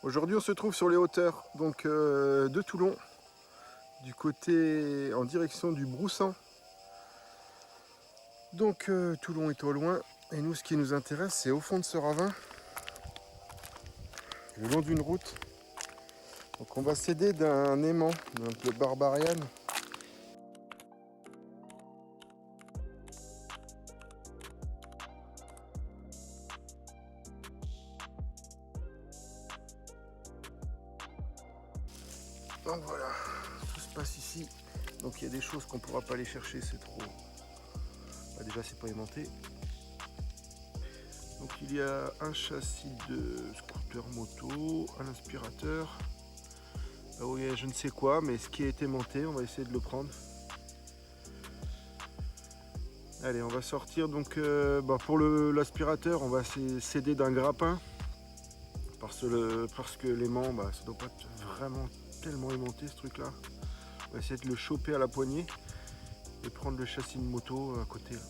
Aujourd'hui on se trouve sur les hauteurs donc, de Toulon, du côté en direction du Broussan. Donc Toulon est au loin et nous ce qui nous intéresse c'est au fond de ce ravin, le long d'une route. Donc on va s'aider d'un aimant, donc le Barbarian. Donc voilà, tout se passe ici. Donc il y a des choses qu'on ne pourra pas aller chercher, c'est trop... Bah, déjà c'est pas aimanté. Donc il y a un châssis de scooter moto, un aspirateur. Là où il y a je ne sais quoi, mais ce qui a été aimanté, on va essayer de le prendre. Allez, on va sortir donc pour l'aspirateur, on va s'aider d'un grappin. Parce que l'aimant, ça doit pas être vraiment tellement aimanté ce truc là. On va essayer de le choper à la poignée et prendre le châssis de moto à côté. Là.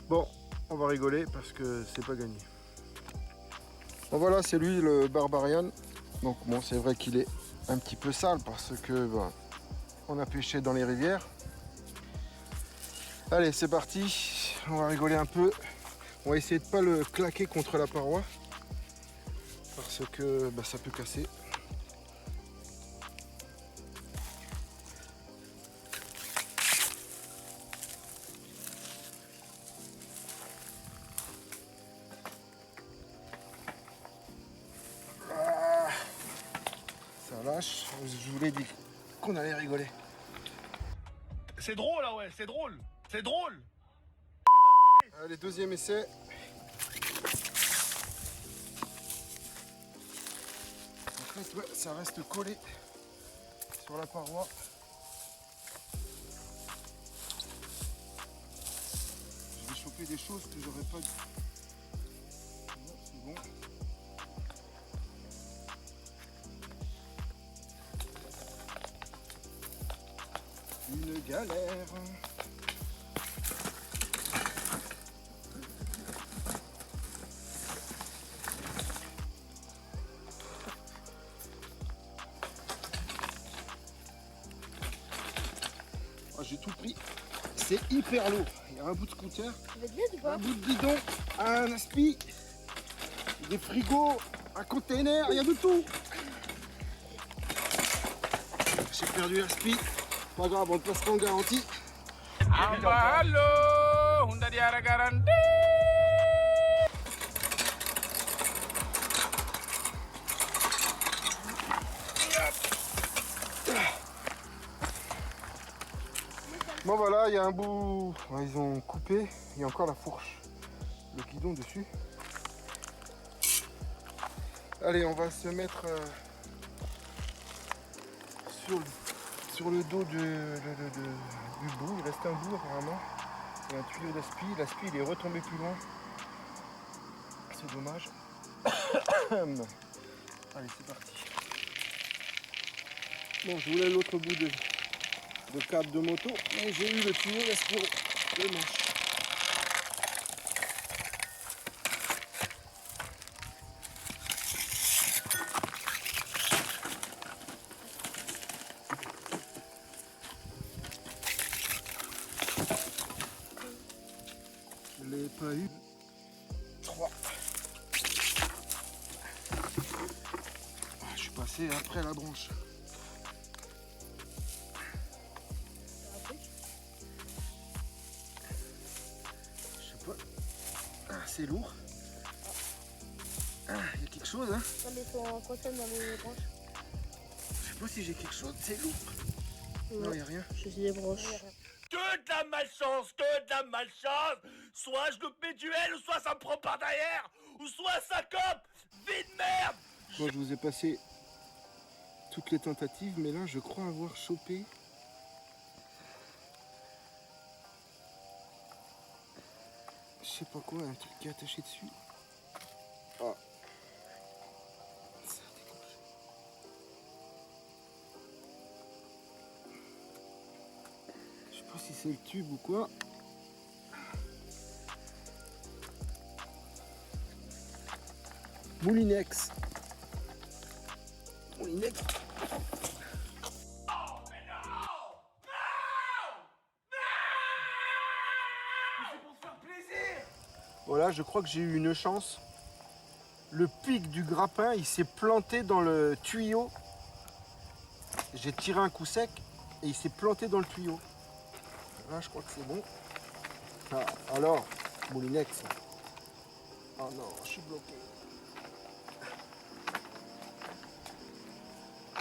Bon, on va rigoler parce que c'est pas gagné. Bon voilà, c'est lui le Barbarian. Donc bon, c'est vrai qu'il est un petit peu sale parce que on a pêché dans les rivières. Allez, c'est parti. On va rigoler un peu. On va essayer de pas le claquer contre la paroi parce que ça peut casser. Ça lâche. Je vous l'ai dit qu'on allait rigoler. C'est drôle, ah ouais, c'est drôle. C'est drôle. Allez, deuxième essai. En fait, ouais, ça reste collé sur la paroi. Je vais choper des choses que j'aurais pas dit. C'est bon. Une galère. Oh, j'ai tout pris. C'est hyper lourd. Il y a un bout de scooter, un bout de bidon, un aspi, des frigos, un container, il y a de tout. J'ai perdu l'aspi. Pas grave, on le passera en garantie. Bon voilà, il y a un bout, ils ont coupé, il y a encore la fourche, le guidon dessus. Allez, on va se mettre sur le dos du bout, il reste un bout apparemment, et un tuyau d'aspi, l'aspi il est retombé plus loin, c'est dommage. Allez, c'est parti. Bon, je voulais l'autre bout de câble de moto, mais j'ai eu le tuyau d'aspiro, le manche. Je l'ai pas eu. 3. Je suis passé après la branche. Je sais pas. Ah, c'est lourd. Ah, il y a quelque chose, hein. Mais on coinçonne dans les branches. Je sais pas si j'ai quelque chose, c'est lourd. Non, il n'y a rien. Je suis des branches. Que de la malchance, que de la malchance. Soit je le mets duel, ou soit ça me prend par derrière, ou soit ça cope. Vie de merde. Bon, je vous ai passé toutes les tentatives, mais là, je crois avoir chopé. Je sais pas quoi, un truc qui est attaché dessus. Ah. Ça a décroché. Je sais pas si c'est le tube ou quoi. Moulinex. Moulinex. Voilà, je crois que j'ai eu une chance. Le pic du grappin, il s'est planté dans le tuyau. J'ai tiré un coup sec et il s'est planté dans le tuyau. Là, je crois que c'est bon. Ah, alors, Moulinex. Oh non, je suis bloqué.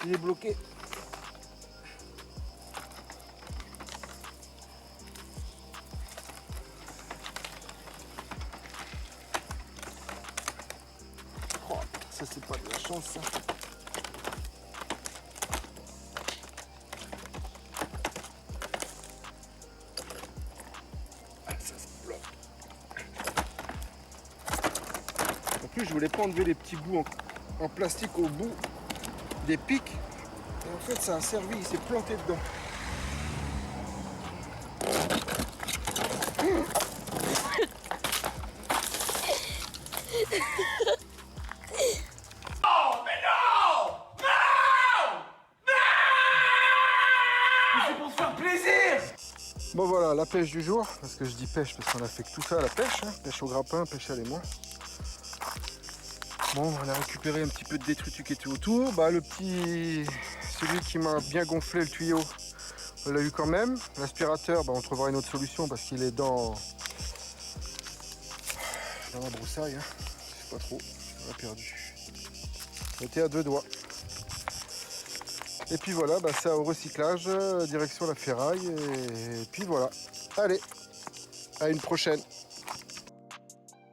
Il est bloqué. Oh, ça c'est pas de la chance ça. Ah, ça se bloque. En plus je voulais pas enlever les petits bouts en plastique au bout des pics. Et en fait ça a servi, il s'est planté dedans. Bon voilà, la pêche du jour, parce que je dis pêche parce qu'on a fait que tout ça, la pêche, hein, pêche au grappin, pêche à l'aimant. Bon, on a récupéré un petit peu de détritus qui était autour. Bah, le petit, celui qui m'a bien gonflé le tuyau, on l'a eu quand même. L'aspirateur, bah, on trouvera une autre solution parce qu'il est dans la broussaille, hein. Je sais pas trop, on a perdu. On était à 2 doigts. Et puis voilà, bah, ça au recyclage, direction la ferraille, et puis voilà. Allez, à une prochaine.